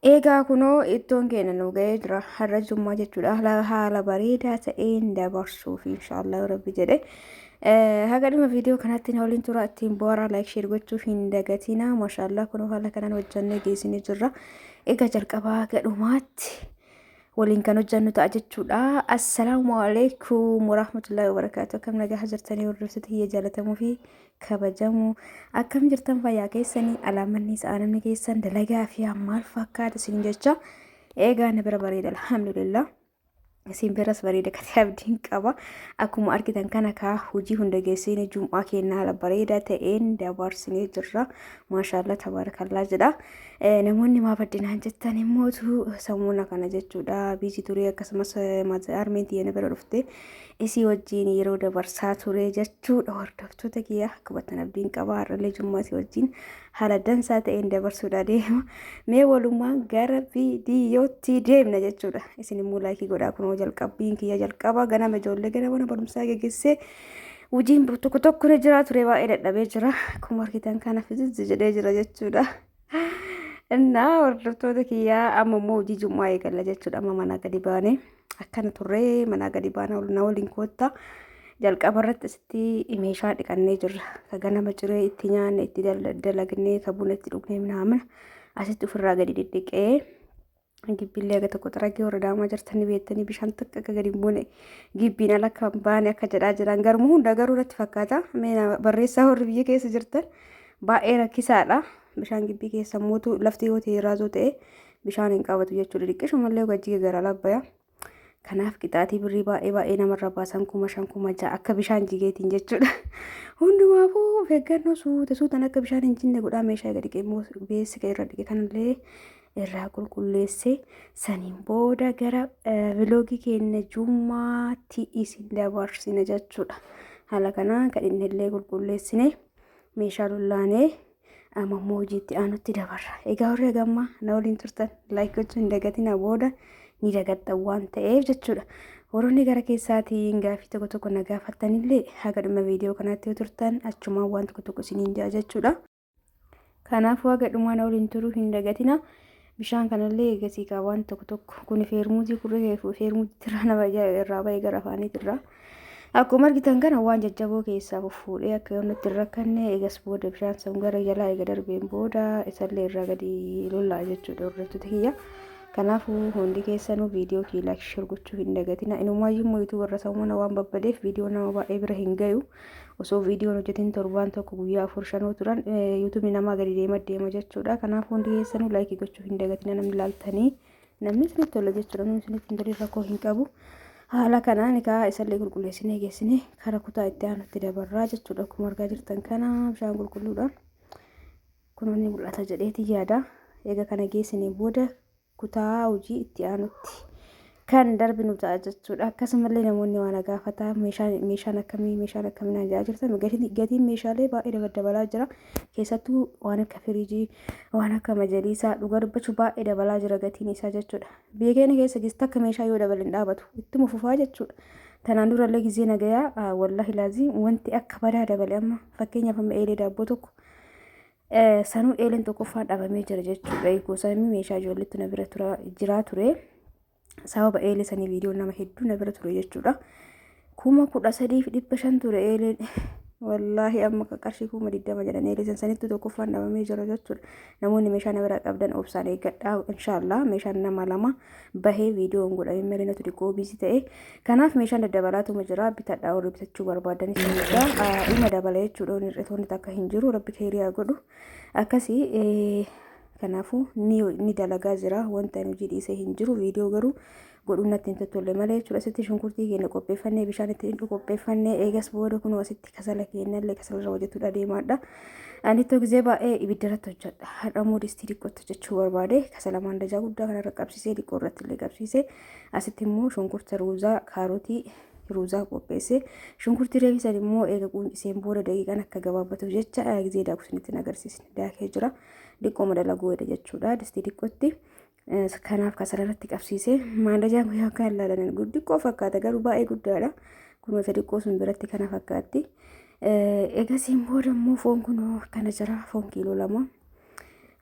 Eegaa kunoo ittoon keenya nu ga'ee jira. Har'a Jummaa jechuudha. Haala bareedaa ta'een dabarsuuf inshaallah rabbi jedhe. Haga dhuma viidiyoo kanatti na waliin tura ittiin boora laayik sheer gochuuf hin dagatina. Maashaallah kunoo haala kanaan hojjannee geessinee jirra. Egaa jalqabaa gadhumaatti waliin kan hojjannu ta'a jechuudha. Assalaamu alaikum warahmatullahi wabarakaatu. Akkam nagaa jirtanii hordoftoota kiyya jaalatamuu fi kabajamu. Akkam jirtan fayyaa keessanii alaamanni sa'aanamni keessan dalagaa fi maal fakkaata isin jecha. Eegaa na bira bareeda alhamdulillah. Isin biras bareeda katee abdiin qaba. Akkuma argitan kana kaa hojii hunda geessine Jum'aa keenna haala bareedaa ta'een dabarsinee jirra. Maashaallah tabaarakallaa jedha. Namoonni maaf addinaan jettan immootu sammuna kana jechuudha. Biizii turee akkasumas armeentii yana bira dhufte isii wajjin yeroo dabarsaa ture jechuudha. Hordoftoota kiyya akkubatan abdiin qaba. Har'allee Jum'aa isii wajjin haala dansaa ta'een dabarsuudha deema. Mee walumaan gara viidiyootti deemna jechuudha. Isin immoo laayikii godhaa kunoo jalqabbiin kiyya jalqaba ganama ijoollee ganama barumsaa geggeessee hojiin tokko tokko ni jira ture baay'ee dadhabee jira. Akkuma argitan kana fiziz jedhee jira jechuudha. Innaa hordoftoota kiyyaa amma immoo hojii Jum'aa eegalla jechuudha. Amma manaa gadi baanee akkana turree manaa gadi baanaa na waliin koottaa. Jalqaba irratti asitti meeshaa dhiqannee jirra. Ka ganama ciree itti nyaanne itti dalagnee ka buna itti dhugnee minaamin asitti ofirraa gadi dhidhiqee gibbiillee aga tokko xaragee warra daamaa jirtanii beektanii bishaan takka akka gadi buune gibbiin ala akka baane akka jedhaa jiran garuu hunda garuu irratti fakkaata. Barreessaa warri biyya keessa jirtan baay'ee rakkisaadha. Bishaan gibbii keessa mootu lafti yoo ta'e raazoo ta'e bishaan hin qabatu jechuudha. Dhiqqishu mallee gajjii gara labbaya. Kanaaf qixaatii birrii baay'ee namarra baasan 5,000 akka bishaan jigeetiin jechuudha. Hundumaafuu of eeggannoo suutan akka bishaan hin jinne godhaa meeshaa gadi qeemmoo beessi irra dhiqe kanallee irraa qulqulleessee saniin booda gara viloogii keenya Jummaatti isin dabarsina jechuudha. Haala kanaan kan inni illee qulqulleessine meeshaa lullaanee amma hojiitti aanutti dabarra. Egaa warri gammaa na waliin turtan laayik gochuun hin dagatina booda ni dagattan waan ta'eef jechuudha. Warroonni gara keessaatiin gaafii tokko tokko na gaafattanillee haga dhuma viidiyoo kanaatti yoo turtan achumaan waan tokko tokko isiniin jaa jechuudha. Kanaafuu haga dhumaa na waliin turuu hin dagatina. Bishaan kanallee eegasii qaba waan tokko tokko kun feermuuzii kurree feermuuzii tirraa nama irraa ba'ee gara afaaniitirra. Akkuma argitan kana waan jajjaboo keessaa fuudhee akka yoo nutti rakkanne eegas booda bishaan sun gara jalaa eega darbeen booda isallee irraa gadi lollaa jechuudha hordoftoota kiyya. Kanaafuu hundi keessanuu viidiyoo kii laayik sheer gochuu hin dagatina. Inumaayyuu immoo yuutuub irra sammuna waan babbadeef viidiyoo nama baay'ee bira hin gayu. Osoo viidiyoon hojjetin torbaan tokko guyyaa 4-5 turan yuutuubni namaa gadi deema jechuudha. Kanaafuu hundi keessanuu laayikii gochuu hin dagatina. Namni laaltanii namni isinitti tola jechuudha. Namni isinitti hin tolle rakkoo hin qabu. Haala kanaan egaa isallee qulqulleessinee geessinee kara kutaa itti aanutti dabarraa jechuudha. Akkuma argaa jirtan kana bishaan qulqulluudhaan kunuunni mul'ata jedheeti yaada. Egaa kana geessinee booda kutaa hojii itti aanutti kan darbinu ta'a jechuudha. Akkasumallee namoonni waan gaafatan meeshaan akkamii naan jedhaa jirtan gatiin meeshaalee baay'ee dabalaa jira. Keessattuu waan akka firiijii waan akka majaliisaa dhugaa dubbachuu baay'ee dabalaa jira gatiin isaa jechuudha. Biyya keenya keessa gista akka meeshaa yoo dabalan dhaabatu ittuma fufaa jechuudha. Tanaan durallee gizee nagayaa wallahi laazim wanti akka badaa dabale amma fakkeenyaaf amma eelee daabboo tokko sanuu eeleen tokkoffaan dhabamee jira jechuudha. Gosa meeshaa ijoolleetti na bira jira ture. Sababa eelee sanii viidiyoo nama hedduu na bira ture jechuudha. 13,500 ture eeleen. Wallahi amma qarshii 20 jedhan eelee sanitti tokkoffaan dhabamee jira jechuudha. Namoonni meeshaa na bira qabdan obsaan eeggadhaa inshaallah meeshaan nama lama bahee viidiyoon godhamee malee natu dhiqoo biizii ta'e. Kanaaf meeshaan daddabalaatuma jira bitadhaa warri bitachuu barbaadan isinidha. Dhuma dabala jechuudha hir'itoonni takka hin jiru rabbi keeriyaa godhu. Akkasii kanaafuu ni dalagaa jira wanta hojii dhiisee hin jiru viidiyoo garuu godhuun natti hin tolle malee jechuudha. Asitti shunkurtii keenya qopheeffannee bishaan itti qopheeffannee eegas booda kun asitti kasala keenyallee kasalarra hojjetuudha deemaadha. Ani tokko gizee baay'ee ibidda irratti hojjedha. Har'a moodistii dhiqqootti hojjechuu barbaade kasala maandajaa guddaa kanarra qabsiisee dhiqqoo irratti illee qabsiisee asitti immoo shunkurta ruuzaa kaarotii ruuzaa qopheesse shunkurtii reefisan immoo eega quunciseen booda daqiiqaan akka gabaabbatuuf jecha gizee daakusinitti agarsiisne daakee jira. Dhiqqoo madalagoo jedha jechuudha. Distii dhiqqootti kanaaf kasala irratti qabsiisee maandajaan guyyaa akka ilaalan xiqqoo fakkaata garuu baay'ee guddaadha. Kunuunsa xiqqoo sun biratti kana fakkaatti. Eegasiin booda immoo foon kun akkana jira foon kiiloo 2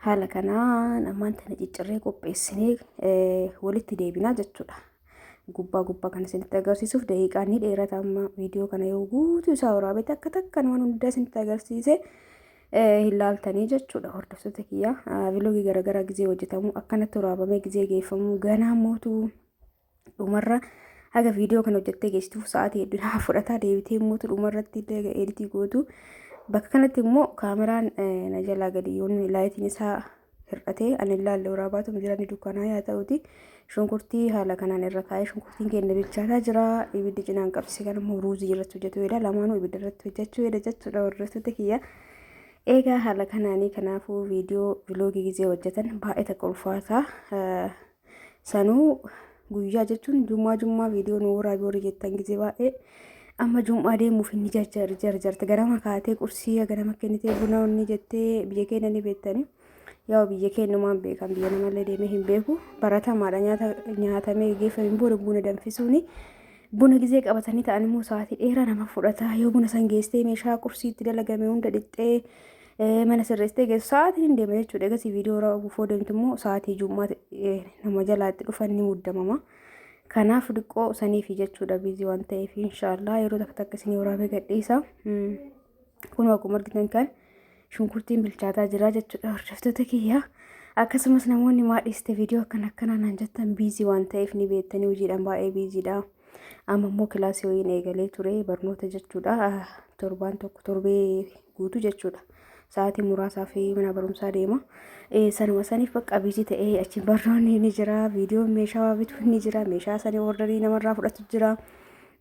haala kanaan ammaan tana ciccirree qopheessinee walitti deebinaa jechuudha. Gubbaa kana isinitti agarsiisuuf daqiiqaan ni dheerata. Amma viidiyoo kana yoo guutuu isaa waraabee takka takkaan waan hundaa isinitti agarsiise hin laaltanii jechuudha. Hordoftoota kiyya viloogii garaagaraa gizee hojjetamu akkanatti waraabamee gizee geeffamu ganaa mootuu dhumarra haga viidiyoo kana hojjettee geessituuf sa'aatii hedduu fudhataa deebitee mootu dhumarratti editii gootu. Bakka kanatti immoo kaameraan na jalaa gadi yoon laayitiin isaa hir'atee ani ilaalle waraabaatu jirani dukkanaa yaa ta'uti. Shunkurtii haala kanaan irra kaa'ee shunkurtiin keenya bilchaataa jira. Ibiddi cinaan qabsiise kan immoo ruuzii irratti hojjetu jedha. Lamaanuu ibidda irratti hojjechuu jedha jechuudha hordoftoota kiyya. Egaa haala kanaanii kanaafuu viidiyoo viloogii gizee hojjetan baay'ee takka ulfaataa. Sanuu guyyaa jechuun jummaa viidiyoo nu waraabee horii jettan gizee baay'ee amma jum'aa deemuuf inni jarjarte ganama kaatee qursii ganama kennitee buna onni jettee biyya keenya ni beektani. Yaa biyya keenyumaan beekan biyya namallee deemee hin beeku baratamaadha nyaatamee geeffamee booda buna danfisuuni buna gizee qabatanii ta'an immoo sa'aatii dheeraa nama fudhata. Yoo buna san geessitee meeshaa qursiitti dalagame hunda dhixxee mana sirreessitee geessu sa'aatiin hin deema jechuudha. Egaa viidiyoo raawwuuf deemtu immoo sa'aatii jummaa nama jalaatti dhufan ni muddamama. Kanaaf dhiqoo saniif jechuudha biizii waan ta'eef inshaallah yeroo takka isinii waraabee gadhiisa. Kun akkuma argitan kan shunkurtiin bilchaataa jira jechuudha hordoftoota kiyya. Akkasumas namoonni maadhiste viidiyoo akkanaa naan jettan biizii waan ta'eef ni beektanii hojiidhaan baay'ee biiziidha. Amma immoo kilaasii ho'iin eegalee ture barnoota jechuudha. Torbaan tokko torbee guutuu jechuudha. Sa'aatii muraasaa fi mana barumsaa deema. Sanuma saniif bakka biizii ta'ee achi barnoonni ni jira. Viidiyoon meeshaa bituu ni jira. Meeshaa sanii ordarii namarraa fudhatu jira.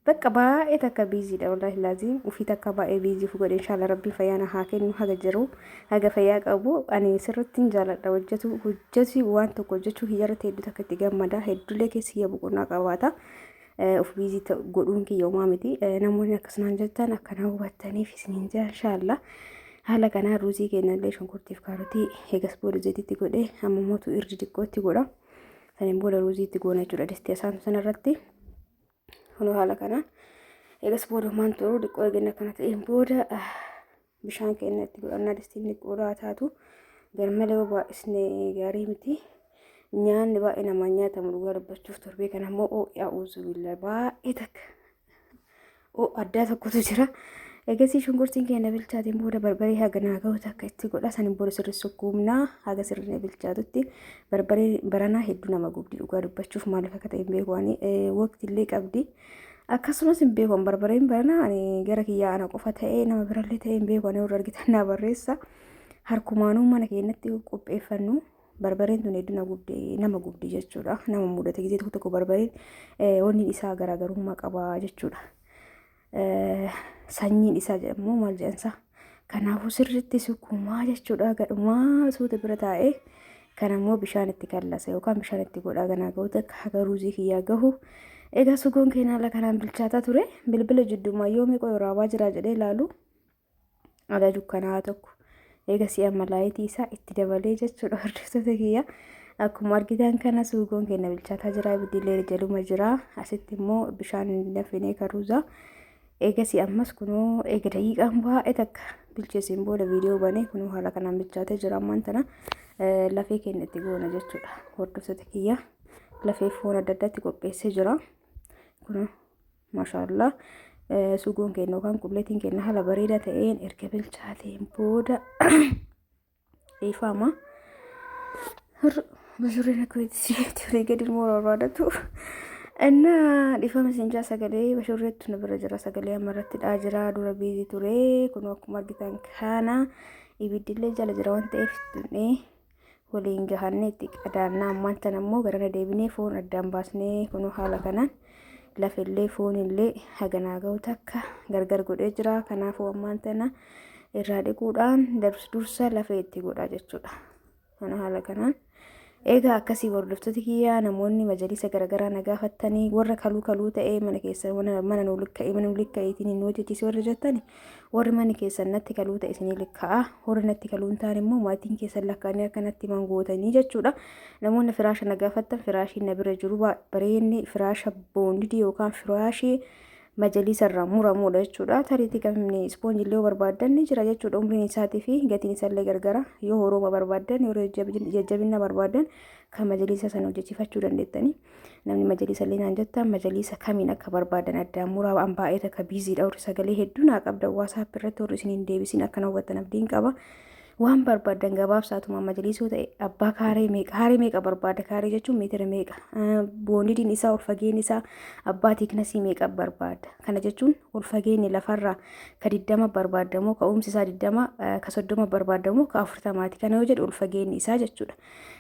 Bakka baay'ee takka biiziidha wallahi laazim ufii takka baay'ee biizii fuudhe inshallah rabbi fayyaana haa kennu haga jiru haga fayyaa qabu ani sirriitti jaaladha hojjetu waan tokko hojjechuu hiyyarratti hedduu takka itti gammada hedduulee keessi yaa boqonnaa qabaata. Of biizii godhuun kiyyoomaa miti namoonni akkasumaan jettan akkanaa hubattaniif isiniin jira inshallah. Haala kanaa ruuzii kennallee shunkurtiif kaarotii eegas booda zayitiitti godhee amma mootu irji xiqqootti godha. Saniin booda ruuziitti goona jechuudha distii isaan sanarratti. Kun haala kanaan eegas booda maan turuu xiqqoo eegna kana ta'een booda bishaan keenya itti godhannaa distiin xiqqoodhaa taatu garmalee baay'isne gaarii miti. Nyaanni baay'ee nama nyaatamu dhugaa dubbachuuf torbee kana immoo yaa'uuzu bilaa baay'ee takka addaa tokkotu jira. Eegasii shunkurtiin keenya bilchaatiin booda barbaree haga naaga'u takka itti godha. Saniin booda sirri sukkuumnaa haga sirri bilchaatutti barbaree baranaa hedduu nama gubdi dhugaa dubbachuuf maaliif akka ta'e hin beeku waqtiillee qabdi. Akkasumas hin beeku barbareen baranaa gara kiyyaa ana qofa ta'ee nama birallee ta'ee hin beeku warra argitan naa barreessa. Harkumaanuu mana keenyatti qopheeffannu barbareen tun hedduu nama gubdi jechuudha. Nama mudate gisee tokko barbareen wanni isaa garaagarummaa qaba jechuudha. Sanyiin isaa jedhamu maal jedhansa. Kanaafuu sirriitti sukkuumaa jechuudha gadhumaa suuta bira taa'ee kan ammoo bishaan itti kallasa yookaan bishaan itti godhaa ganaa ga'uutu akka haga ruuzii kiyyaa gahu. Egaa sugoon keenya haala kanaan bilchaataa ture bilbila jiddummaa yoo meeqa waraabaa jira jedhee ilaalu ala dukkanaa tokko. Egaa si'a malaayitii isaa itti dabalee jechuudha hordoftoota kiyya. Akkuma argitan kana sugoon keenya bilchaataa jira ibiddiillee jaluma jira asitti immoo bishaan danfinee karuuza. Eegasii ammas kunoo eega daqiiqaan baay'ee takka bilcheessiin booda viidiyoo banee kunoo haala kanaan bilchaatee jira ammaan tana lafee keenya itti goona jechuudha hordoftoota kiyya. Lafee foon adda addaatti qopheessee jira kunoo maashaallah sugoon keenya yookaan qulleettiin keenya haala bareedaa ta'een erga bilchaateen booda ifama. Bashurreen akka itti gadi immoo barbaadatu. እና ዲፋም ሲንጃ ሰገሌ በሹሬቱ ነብረ ጅራ ሰገሌ አመረትዳ ጅራ ዱረ ቢዚ ቱሬ ኩኑ አኩማ አርጊታን ካና ኢቢድሌ ጃለ ጅራ ወንተ ኤፍቱኔ ወሊን ገሃኔ ጢቀዳና አማንተነሞ ገረነ ዴቢኔ ፎን አዳን ባስኔ ኩኑ ሀላ ከናን ለፌሌ ፎንሌ ሀገናገው ተካ ገርገር ጎዴ ጅራ ከናፉ አማንተና ኢራዲ ቁዳን ዱርሳ ለፌ ኢtti godha jechuudha. Kana haala kanaan egaa akkasii hordoftoota kiyyaa namoonni majalisa garaagaraa nagaafattanii warra kaluu ta'ee mana keessa mana nu likka'eetiin hin hojjechiise warra jettani warri manni keessan natti kaluu ta'e isinii likka'a warri natti kaluu hin taane immoo maatiin keessan lakkaa'anii akkanatti mangootanii jechuudha. Namoonni firaasha nagaafattan firaashiin na bira jiru bareedni firaasha boondidii yookaan firaashii majalisa irraa muramuudha jechuudha. Tariitii kamni ispoonjillee barbaadan ni jira jechuudha. Umriin isaatii fi gatiin isaallee gargara. Yoo horoma barbaadan yoo jajjabina barbaadan kan majalisa sana hojjechiifachuu dandeettani. Namni majalisa illee naan jettan majalisa kamiin akka barbaadan addaan muraa waan baay'ee takka biiziidha. Warri sagalee hedduu naa qabda WhatsApp irratti warri isiniin deebisin akkana hubattan abdiin qaba. Waan barbaadan gabaabsaatuma majalisoo ta'e abbaa kaaree meeqa barbaada? Kaaree jechuun meetira meeqa? Boondiin isaa ol fageenyi isaa abbaa tiiknasii meeqa barbaada? Kana jechuun ol fageenyi lafarraa ka 20 barbaadamoo ka'umsi isaa 20 ka 30 barbaadamoo ka 40ti. Kana yoo jedhu ol fageenyi isaa jechuudha.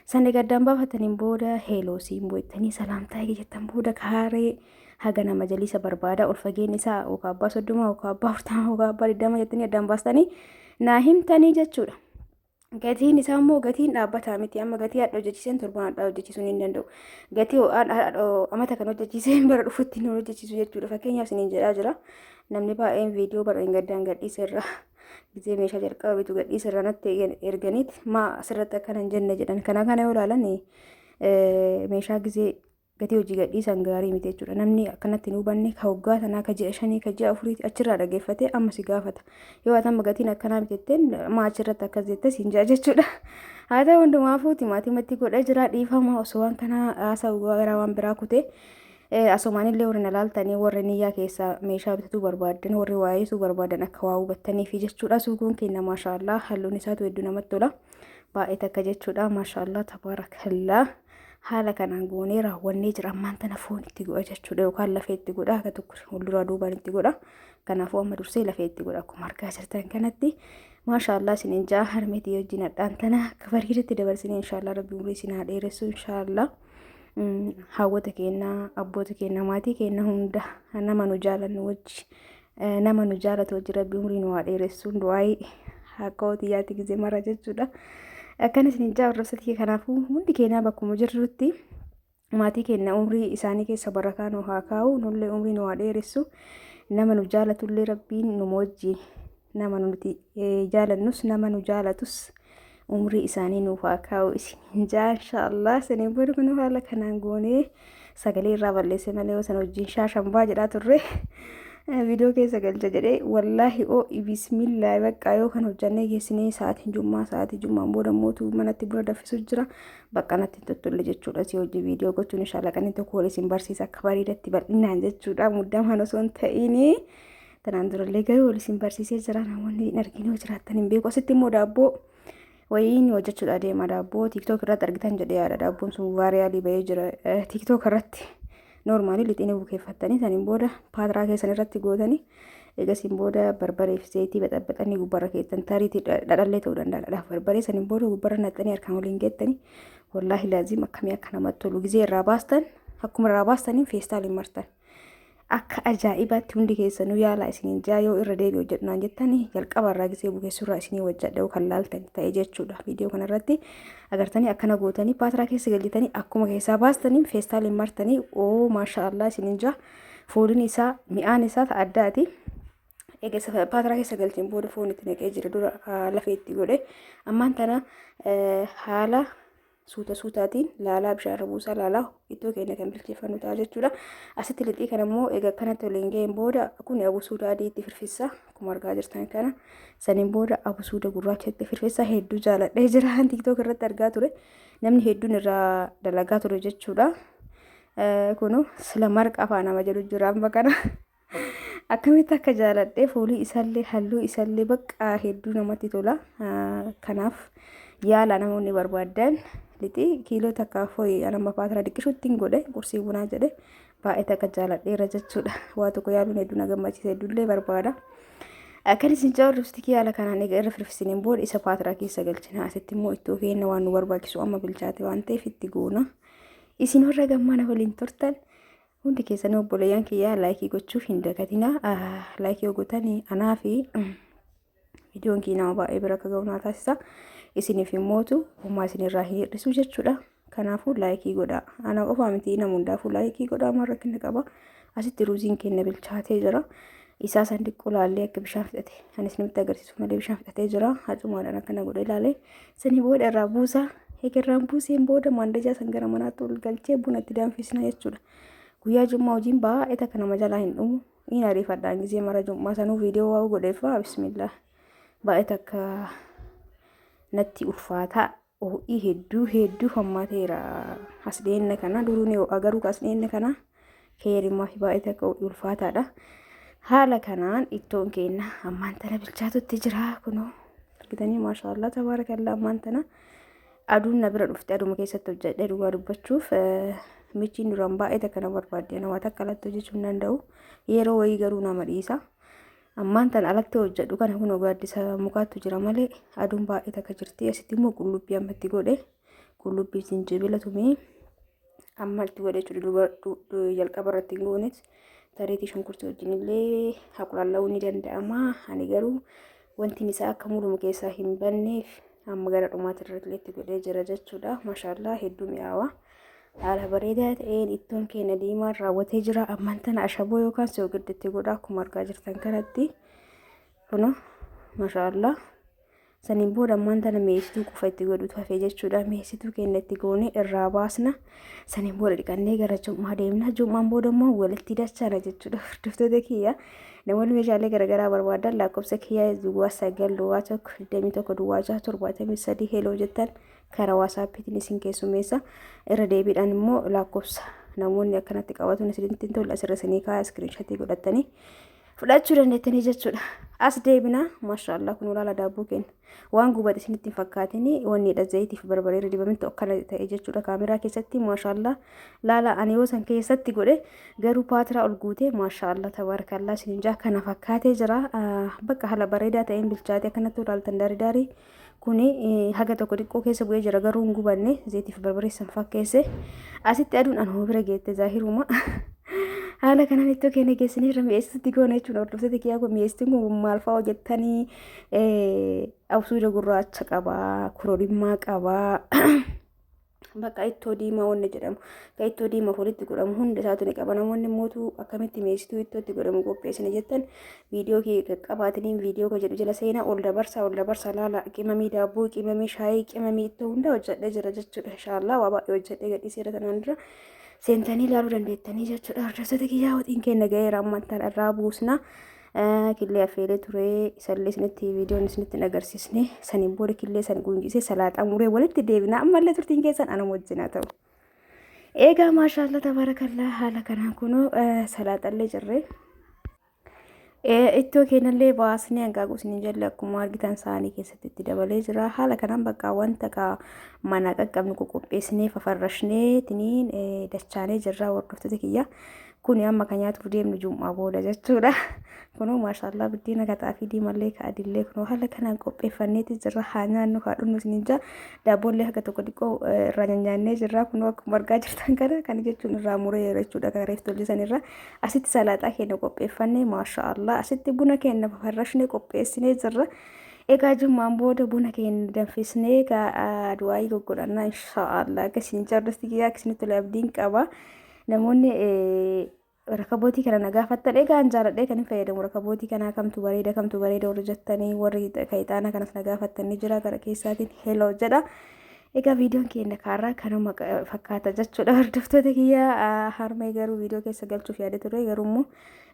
Sanni gaddaan baafataniin booda heeloosiin bu'ettanii salaamtaa jettan booda kaaree hagana majalisa barbaada ol fageenyi isaa yookaan abbaa 30 yookaan abbaa 40 yookaan abbaa 20 jettanii addaan baastanii naa himtanii jechuudha. Gatiin isaa immoo gatiin dhaabbataa miti. Amma gatii haadha hojjechiiseen torban haadha hojjechiisuu hin danda'u. Gatii amata kan hojjechiiseen bara dhufutti hin hojjechiisu jechuudha. Fakkeenyaaf isiniin jedhaa jira. Namni baay'een viidiyoo bara hin gaddaan gadhiiserra gisee meeshaa jalqaba bitu gadhiiserra natti erganiiti maa asirratti akkana hin jenne jedhan. Kana yoo ilaalan meeshaa gisee gatii hojii gadhiisan gaarii miti jechuudha. Namni akkanatti hin hubanne ka waggaa sanaa ka ji'a 5 ka ji'a 4 achirraa dhageeffatee amma si gaafata. Yoo ati amma gatiin akkanaa bitetteen maa achirratti akkas jettee siin jaa jechuudha. Haa ta'u hundumaafuu timaatimatti godhee jira dhiifama osoo waan kana haasa'u gara waan biraa kutee asumaanillee warri nalaaltanii warri niyyaa keessaa meeshaa bitatuu barbaadan warri waa'eesuu barbaadan akka waa hubattanii fi jechuudha. Suuquun keenya maashaallah halluun isaatu hedduu namatti tola. Baay'ee takka jechuudha maashaallah tabaarakallaa. Haala kanaan goonee raawwannee jira. Ammaan tana foon itti godha jechuudha yookaan lafee itti godha. Akka tokko fuulduraa duubaan itti godha. Kanaafuu amma dursee lafee itti godha. Akkuma argaa jirtan kanatti maashaallah isiniin jaa harmeetii wajjin hadhaan tana akka bareedatti dabarsinee inshaallah rabbi umurii isin haa dheeressu inshaallah. Hawwata keenya abboota keenya maatii keenya hunda nama nu jaalannu wajji nama nu jaalatu wajji rabbi umurii nu haa dheeressu du'aayi akka hootiyaatti gisee mara jechuudha. Akkana isin jaa warrabsatii kanaafuu hundi keenya bakkuma jirrutti maatii keenya umrii isaanii keessa barakaa nu haa kaa'u nullee umrii nu haa dheeressu nama nu jaalatullee rabbiin nu wajji nama nuti jaalannus nama nu jaalatus umrii isaanii nuuf haa kaa'u isin jaa inshaallah. Sanii booda kun haala kanaan goonee sagalee irraa balleesse malee san wajjin shaashambaa jedhaa turre. Viidiyoo keessa galcha jedhee wallaahi bismillah bakka yoo kan hojjannee geessinee sa'aatiin jummaan booda mootu manatti buna danfisu jira bakka natti tottolle jechuudha. Si hojii viidiyoo gochuun inshaallah kan tokko wal isin barsiisa akka bareedatti bal'inaan jechuudha. Muddamaan osoo hin ta'in tanaan durallee garuu wal isin barsiisee jira. Namoonni hin argine yoo jiraattan hin beeku. Asitti immoo daabboo wayiin hojjechuudha deema. Daabboo tiiktook irratti argitan jedhee yaada. Daabboon sun vaariyaalii bahee jira tiiktook irratti. Normaalii lixinii bukeeffattanii saniin booda paatiraa keessan irratti gootanii eegasiin booda barbaree fi zayitii baxaxanii gubbarra keessan tariitii dhadhallee ta'uu danda'a. Barbaree saniin booda gubbarra naqxanii harkaan waliin geettanii wallaahi laazim akkamii akka namatti tolu gizee irraa baastan akkuma irraa baastaniin feestaaliin martan. Akka ajaa'ibaatti hundi keessanuu yaala isiniin jaa yoo irra deebi'u jedhunaan jettanii jalqaba irraa gisee bukeessurraa isinii wajjadha'u kan laaltan ta'e jechuudha. Viidiyoo kanarratti agartanii akkana gootanii paatiraa keessa galchitanii akkuma keessaa baastanii feestaaliin martanii maashaallah isiniin jaa fooliin isaa mi'aan isaa addaati. Egaa paatiraa keessa galcheen booda foon itti naqee jira dura lafee itti godhe ammaan tana haala suutaatiin laalaa bishaan buusaa laalaa iddoo keenya kan bilcheeffannu ta'a jechuudha. Asitti lixii kana immoo egaa kanatti waliin ga'een booda kun abusuuda adii itti firfissa akkuma argaa jirtan kana saniin booda abusuuda gurraacha itti firfissa hedduu jaaladhee jira. Tiiktook irratti argaa ture namni hedduun irraa dalagaa ture jechuudha. Kunu sila marqa afaan nama jedhu jira amma kana akkamitti akka jaaladhee foolii isaallee halluu isaallee bakka hedduu namatti tola. Kanaaf yaala namoonni barbaadan lixii kiiloo takka foyi anama paatira diqqishuutti hin godhe qursii bunaa jedhe baay'ee takka jaaladheera jechuudha. Waa tokko yaaluun hedduu na gammachiisa hedduullee barbaada. Akkan isin jaawar lipstikii haala kanaan egaa irra firfisiniin booda isa paatira keessa galchina. Asitti immoo ittoo keenya waan nu barbaachisu amma bilchaate waan ta'eef itti goona. Isin warra gammaana waliin turtan hundi keessanii obboleeyyan kiyyaa laayikii gochuuf hin dagatina. Laayikii gootanii anaa fi viidiyoon kee nama baay'ee bira akka ga'u naa taasisa. Isiniif immootu uumaa isinirraa hir'isu jechuudha. Kanaafuu laayikii godhaa. Ana qofaa miti nama hundaafuu laayikii godhaa amma rakkina qaba. Asitti ruuziin keenya bilchaatee jira. Isaa san xiqqoo laallee akka bishaan fixate. Anis namatti agarsiisu malee bishaan fixatee jira. Hacumaadhaan akkana godhee ilaalee sanii booda irraa buusaa. Egaa irraan buuseen booda maandajaa san gara manaatti ol galchee buna itti danfisna jechuudha. Guyyaa jummaa hojiin baay'ee takka nama jalaa hin dhumu. Ina ariifadhaan gisee mara jummaa sanuu viidiyoo waa godheeffaa bismillah baay'ee takka natti ulfaataa ho'ii hedduu hammaateera as dhiyeenna kana duruun agaruu as dhiyeenna kana keerimaa fi baay'ee takka ho'ii ulfaataadha. Haala kanaan ittoon keenya ammaan tana bilchaatutti jira kunoo argitanii maashaallah tabaarakallaa ammaan tana aduun na bira dhufte aduma keessatti hojjedhe dhugaa dubbachuuf michiin duraan baay'ee takka na barbaadde nama takka alatti hojjechuu hin danda'u yeroo wayii garuu nama dhiisa. Ammaan tan alatti hojjedhu kana kun gaaddisa mukaattu jira malee aduun baay'ee takka jirti. Asitti immoo qullubbii ammatti godhe qullubbii jinjibila tumee ammatti godhe jechuudha jalqaba irratti hin goones tareetii shunkurtii wajjin illee haqulalla'uu ni danda'ama. Ani garuu wanti isaa akka mul'umu keessaa hin banneef amma gara dhumaatti irratti itti godhee jira jechuudha. Maashaallah hedduu mi'aawa. Haala bareedaa ta'een ittoon keenya diimaan raawwatee jira. Ammaan tana ashaboo yookaan soogidditti godha akkuma argaa jirtan kanatti. Kuno maashaallah. Saniin booda ammaan tana mi'eessituu qofa itti godhutu hafee jechuudha. Mi'eessituu keenya itti goonee irraa baasna. Saniin booda dhiqannee gara jummaa deemna. Jummaan booda immoo walitti dachaana jechuudha. Hordoftoota kiyya namoonni meeshaalee garaagaraa barbaadan lakkoofsa kiyyaa duwwaa 9 duwwaa 1 21 duwwaa 6 73 heeloo jettan karaa waasaappiitiin isin keessummeessa. Irra deebiidhaan immoo lakkoofsa namoonni akkanatti qabatuun isinitti tola asirra isinii kaa'aa iskiriinshotii godhattanii fudhachuu dandeettanii jechuudha. As deebina maashaallah kun olaala daabboo keenya waan gubate isinitti hin fakkaatin wanni dha zayitiif barbaree dibamtu akkana ta'e jechuudha. Kaameraa keessatti maashaallah laala ani yoo san keessatti godhe garuu paatiraa ol guutee maashaallah tabaarakallaa isin jaa kana fakkaatee jira. Bakka haala bareedaa ta'een bilchaatee akkanatti olaaltan daarii kuni haga tokko xiqqoo keessa bu'ee jira garuu hin gubanne zayitiif barbaree san fakkeesse asitti aduun anuma bira geette zaahiruma. Haala kanaan ittoo keenya geessanii irra mi'eessitutti goona jechuudha. Hordoftoota kiyyaa kun mi'eessituun kun maal fa'aa hojjettanii absuuda gurraacha qabaa, kororimaa qabaa, bakka ittoo diimaa wanni jedhamu kan ittoo diimaa walitti godhamu hunda isaatu ni qaba. Namoonni mootuu akkamitti mi'eessituu ittootti godhamu qopheessine jettan viidiyoo qabaatanii viidiyoo kan jedhu jala seenaa ol dabarsa laala qimamii daabboo, qimamii shaayii, qimamii ittoo hunda hojjedhee jira jechuudha. Inshaallah waa baay'ee hojjedhee gadhiiseera tanaan dura. Seentanii ilaaluu dandeettanii jechuudha. Hordoftoota kiyyaa waxiin keenya ga'eera ammaan tana irraa buusna. Killee affeelee ture isallee isinitti viidiyoon isinitti agarsiisne saniin booda killee san gunjisee salaaxaa muree walitti deebina. Ammallee turtiin keessan anuma wajjin haa ta'u. Egaa maashaallah tabaarakallaa haala kanaan kunoo salaaxallee jirree. Ittoo keenyallee baasnee hanqaaquu isin jalle akkuma argitan saanii keessatti itti dabalee jira. Haala kanaan bakka wanta mana qaqqabnu qopheessinee fafarrashnee tiniin dachaanee jirra. Hordoftoota kiyya kun amma kan nyaatuuf deemnu jum'aa booda jechuudha. Kunoo maashaallah buddeena xaafii diimallee kaadillee kunoo haala kanaan qopheeffanneeti jirra. Haa nyaannu haa dhugnu isin jaa daabboollee haga tokko xiqqoo irraa nyaannee jirra. Kunoo akkuma argaa jirtan kana kan jechuun irraa muree jechuudha. Kan reeftu tollisan irra asitti salaaxaa keenya qopheeffannee maashaallah asitti buna keenya fafarrashnee qopheessinee jirra. Egaa jummaan booda buna keenya danfisnee du'aayii goggodhannaa inshaallah akkasiin jardasti kiyyaa akkasinitti tola abdiin qaba. Namoonni rakabootii kana nagaafattan egaa jaaladhee kan hin fayyadamu rakabootii kanaa kamtu bareeda warri jettanii warri kayitaana kanas nagaafattanii jira gara keessaatiin heloo jedha. Egaa viidiyoon keenya kaarraa kanuma fakkaata jechuudha. Hordoftoota kiyyaa harmee garuu viidiyoo keessa galchuuf yaade ture garuu immoo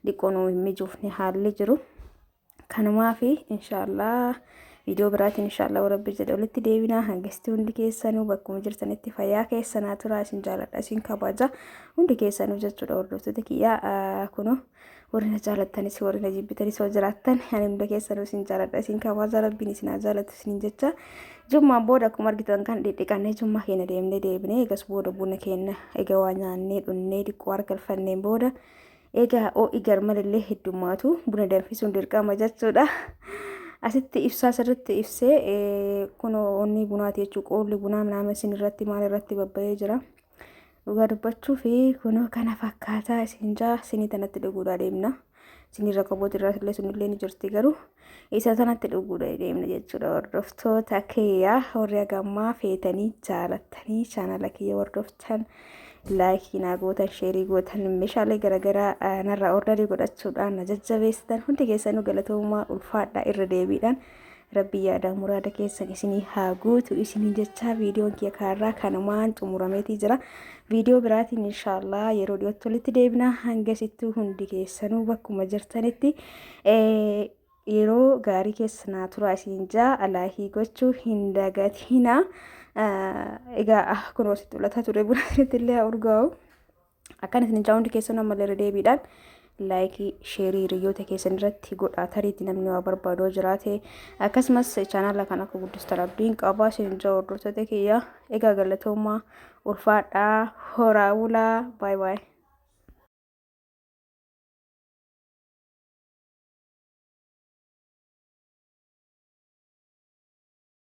dhiqqoon hin mijoofne haalli jiru. Kanumaa fi inshaallah viidiyoo biraatiin inshaallah rabbi jedhe walitti deebinaa. Hangisti hundi keessanuu bakkuma jirtanitti fayyaa keessanaa tura. Isin jaaladha isin kabaja hundi keessanuu jechuudha. Hordoftoota kiyyaa kunoo warri na jaalattanis warri na jibbitanis yoo jiraattan ani hunda keessanuu isin jaaladha isin kabaja rabbiin isin haa jaalatu isin jecha. Jummaan booda akkuma argitan kan dhiqannee jummaa keenya deebinee egas booda buna keenya egaa waa nyaannee dhunnee xiqqoo hargalfanneen booda egaa ho'i garmalallee heddummaatu buna danfisuun dirqama jechuudha. Asitti ibsaa sirriitti ibsee kunoo onni bunaati jechuudha. Qoolli bunaa naama isin irratti maal irratti babba'ee jira. Dhugaa dubbachuu fi kunoo kana fakkaataa isin jaa isinii tanatti dhuguudhaa deemna. Isinii rakabooti irraa illee sunillee ni jirti garuu isa tanatti dhuguudhaa deemna jechuudha. Hordoftoota kiyyaa warri hagammaa feetanii jaalattanii chaanala kiyya hordoftan laayikii naa gootan sheerii gootan meeshaalee garaagaraa narraa ordarii godhachuudhaan na jajjabeessitan hundi keessanuu galatoomaa ulfaadhaa irra deebiidhaan rabbi yaada muraada keessan isinii haa guutu isinii jecha viidiyoon kiyya kaarraa kanumaan xumurameetii jira. Viidiyoo biraatiin inshaallah yeroo dhiyootti walitti deebina. Hangasittuu hundi keessanuu bakkuma jirtanitti yeroo gaarii keessanaa tura isin jaa alaahii gochuu hin dagatina. Egaa kunoo sitti ulataa ture buna illee urgaa'u. Akkan isin jaa hundi keessanuu ammallee deebiidhaan laayikii sheerii hiriyoota keessan irratti godhaa tariitti namni waa barbaadoo jiraate akkasumas chaanaala kana akka guddistan abdiin qabaa isin jaa hordoftoota kiyya. Egaa galatoomaa ulfaadhaa horaa bulaa baay baay.